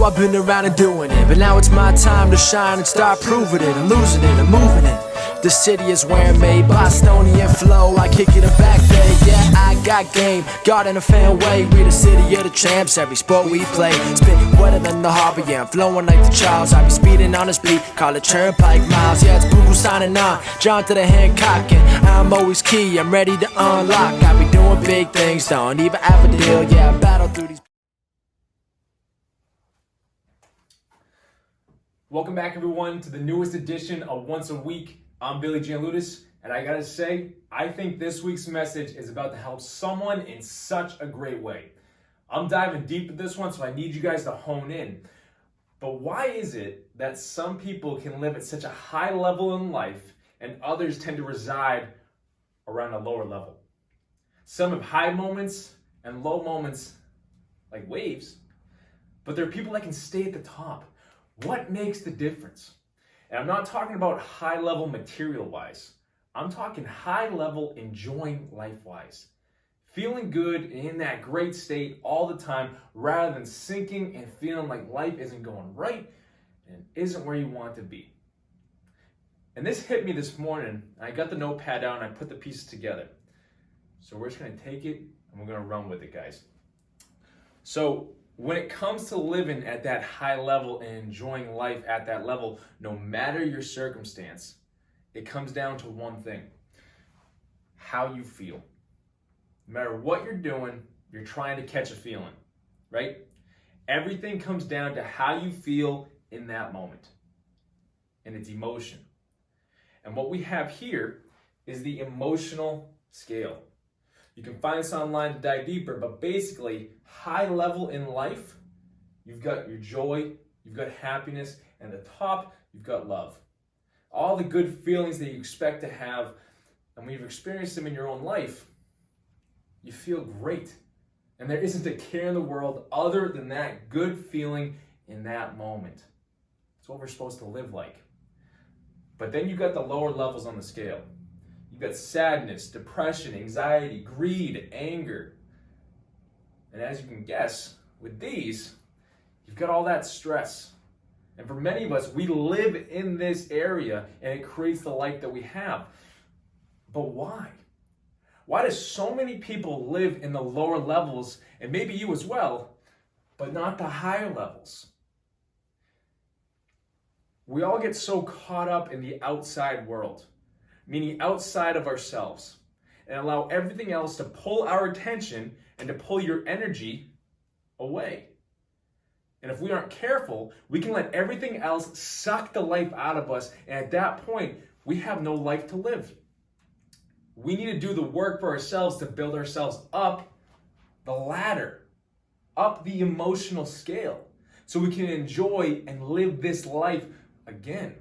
I've been around and doing it, but now it's my time to shine and start proving it. I'm losing it, I'm moving it. The city is where I'm made, Bostonian flow, I kick it in back bay. Yeah, I got game, God in a fan way. We the city of the champs, every sport we play. Spit wetter than the harbor, yeah, I'm flowing like the Charles. I be speeding on this beat, call it turnpike miles. Yeah, it's Boo signing on, John to the Hancock, and I'm always key, I'm ready to unlock. I be doing big things, don't even have a deal. Yeah, I battle through these. Welcome back, everyone, to the newest edition of Once a Week. I'm Giannouloudis, and I gotta say, I think this week's message is about to help someone in such a great way. I'm diving deep with this one, so I need you guys to hone in. But why is it that some people can live at such a high level in life and others tend to reside around a lower level? Some have high moments and low moments like waves, but there are people that can stay at the top. What makes the difference? And I'm not talking about high level material wise. I'm talking high level enjoying life wise. Feeling good in that great state all the time rather than sinking and feeling like life isn't going right and isn't where you want to be. And this hit me this morning. I got the notepad out and I put the pieces together. So we're just going to take it and we're going to run with it, guys. So when it comes to living at that high level and enjoying life at that level, no matter your circumstance, it comes down to one thing: how you feel. No matter what you're doing, you're trying to catch a feeling, right? Everything comes down to how you feel in that moment, and it's emotion. And what we have here is the emotional scale. You can find this online to dive deeper, but basically, high level in life, you've got your joy, you've got happiness, and at the top, you've got love. All the good feelings that you expect to have, and when you've experienced them in your own life, you feel great. And there isn't a care in the world other than that good feeling in that moment. It's what we're supposed to live like. But then you've got the lower levels on the scale. You've got sadness, depression, anxiety, greed, anger. And as you can guess, with these, you've got all that stress. And for many of us, we live in this area and it creates the life that we have. But why? Why do so many people live in the lower levels, and maybe you as well, but not the higher levels? We all get so caught up in the outside world, meaning outside of ourselves, and allow everything else to pull our attention and to pull your energy away. And if we aren't careful, we can let everything else suck the life out of us, and at that point, we have no life to live. We need to do the work for ourselves to build ourselves up the ladder, up the emotional scale, so we can enjoy and live this life again.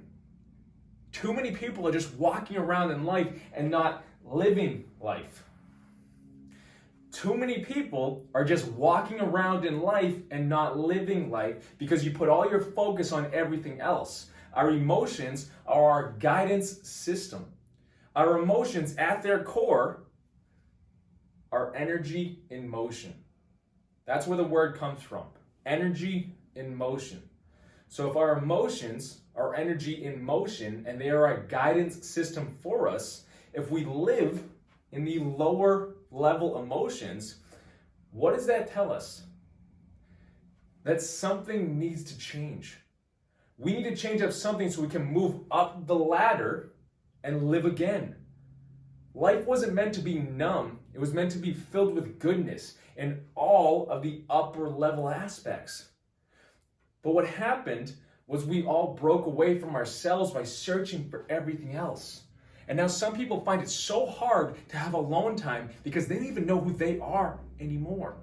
Too many people are just walking around in life and not living life. Too many people are just walking around in life and not living life because you put all your focus on everything else. Our emotions are our guidance system. Our emotions at their core are energy in motion. That's where the word comes from. Energy in motion. So if our emotions are energy in motion and they are a guidance system for us, if we live in the lower level emotions, what does that tell us? That something needs to change. We need to change up something so we can move up the ladder and live again. Life wasn't meant to be numb. It was meant to be filled with goodness in all of the upper level aspects. But what happened was we all broke away from ourselves by searching for everything else. And now some people find it so hard to have alone time because they don't even know who they are anymore.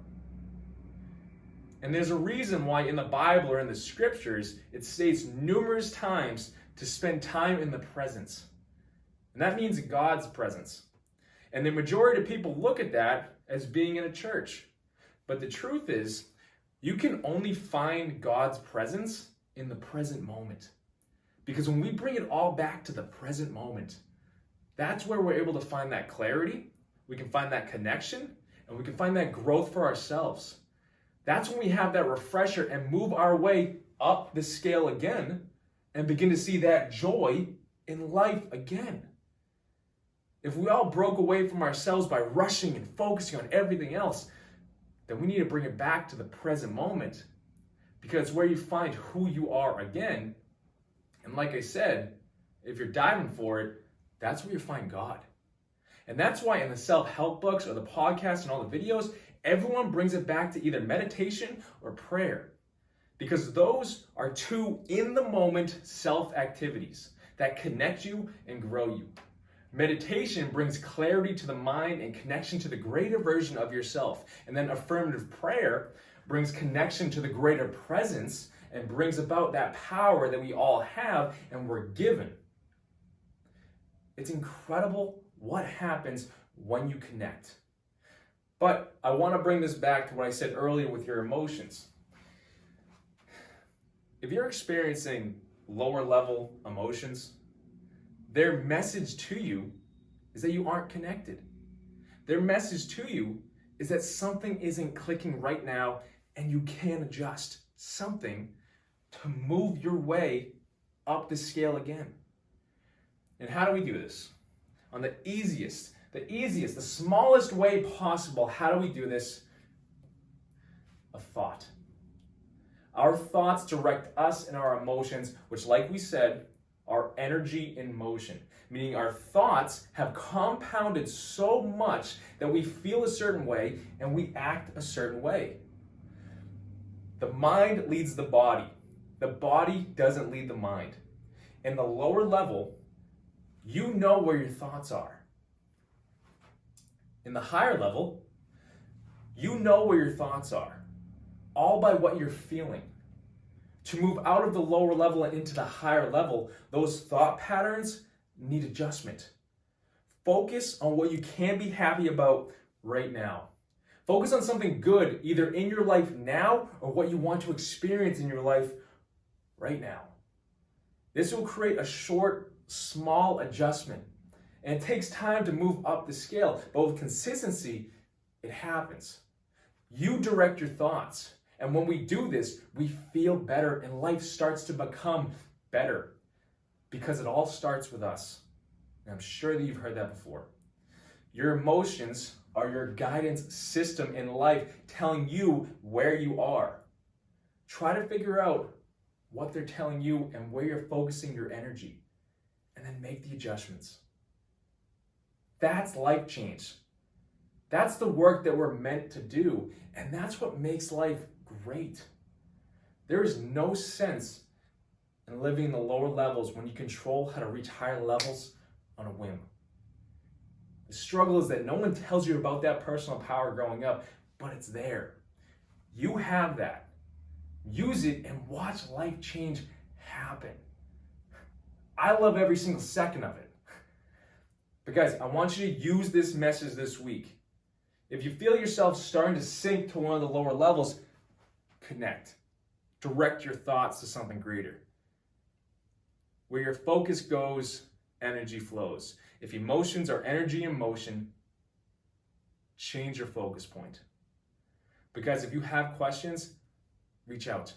And there's a reason why in the Bible or in the scriptures, it states numerous times to spend time in the presence. And that means God's presence. And the majority of people look at that as being in a church. But the truth is, you can only find God's presence in the present moment. Because when we bring it all back to the present moment, that's where we're able to find that clarity, we can find that connection, and we can find that growth for ourselves. That's when we have that refresher and move our way up the scale again and begin to see that joy in life again. If we all broke away from ourselves by rushing and focusing on everything else, then we need to bring it back to the present moment, because it's where you find who you are again. And like I said, if you're diving for it, that's where you find God. And that's why in the self-help books or the podcasts and all the videos, everyone brings it back to either meditation or prayer, because those are two in-the-moment self-activities that connect you and grow you. Meditation brings clarity to the mind and connection to the greater version of yourself. And then affirmative prayer brings connection to the greater presence and brings about that power that we all have and we're given. It's incredible what happens when you connect. But I want to bring this back to what I said earlier with your emotions. If you're experiencing lower level emotions, their message to you is that you aren't connected. Their message to you is that something isn't clicking right now and you can adjust something to move your way up the scale again. And how do we do this? On the easiest, the smallest way possible, how do we do this? A thought. Our thoughts direct us and our emotions, which, like we said, are energy in motion, meaning our thoughts have compounded so much that we feel a certain way and we act a certain way. The mind leads the body doesn't lead the mind. In the lower level, you know where your thoughts are. In the higher level, you know where your thoughts are, all by what you're feeling. To move out of the lower level and into the higher level, those thought patterns need adjustment. Focus on what you can be happy about right now. Focus on something good, either in your life now or what you want to experience in your life right now. This will create a short, small adjustment. And it takes time to move up the scale, but with consistency, it happens. You direct your thoughts. And when we do this, we feel better and life starts to become better, because it all starts with us. And I'm sure that you've heard that before. Your emotions are your guidance system in life, telling you where you are. Try to figure out what they're telling you and where you're focusing your energy, and then make the adjustments. That's life change. That's the work that we're meant to do, and that's what makes life great. There is no sense in living in the lower levels when you control how to reach higher levels on a whim. The struggle is that no one tells you about that personal power growing up, but it's there. You have that. Use it and watch life change happen. I love every single second of it. But guys, I want you to use this message this week. If you feel yourself starting to sink to one of the lower levels, connect. Direct your thoughts to something greater. Where your focus goes, energy flows. If emotions are energy in motion, change your focus point. Because if you have questions, reach out.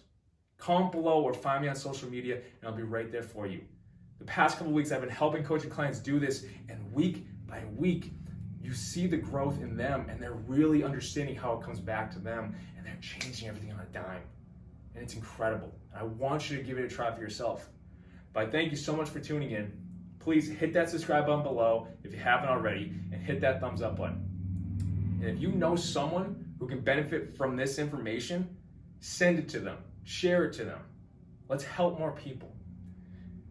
Comment below or find me on social media and I'll be right there for you. The past couple of weeks I've been helping coaching clients do this, and week by week you see the growth in them and they're really understanding how it comes back to them, and they're changing everything on a dime. And it's incredible. I want you to give it a try for yourself. But I thank you so much for tuning in. Please hit that subscribe button below if you haven't already, and hit that thumbs up button. And if you know someone who can benefit from this information, send it to them, share it to them. Let's help more people.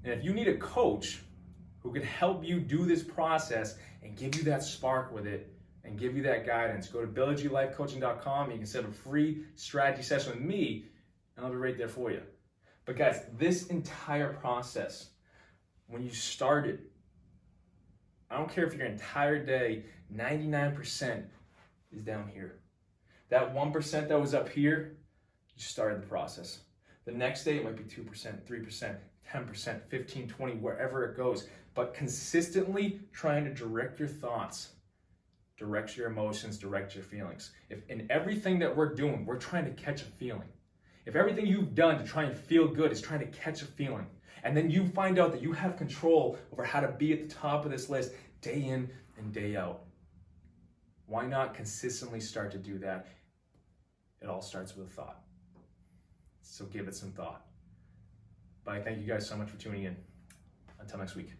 And if you need a coach who can help you do this process and give you that spark with it and give you that guidance, go to BillyGLifeCoaching.com. You can set up a free strategy session with me, and I'll be right there for you. But guys, this entire process, when you start it, I don't care if your entire day, 99% is down here. That 1% that was up here, you started the process. The next day it might be 2%, 3%, 10%, 15, 20, wherever it goes. But consistently trying to direct your thoughts direct your emotions, direct your feelings. If in everything that we're doing, we're trying to catch a feeling. If everything you've done to try and feel good is trying to catch a feeling, and then you find out that you have control over how to be at the top of this list day in and day out, why not consistently start to do that? It all starts with a thought. So give it some thought. Bye. Thank you guys so much for tuning in. Until next week.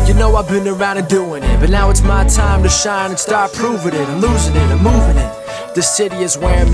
You know I've been around and doing it, but now it's my time to shine and start proving it. I'm losing it, I'm moving it. The city is wearing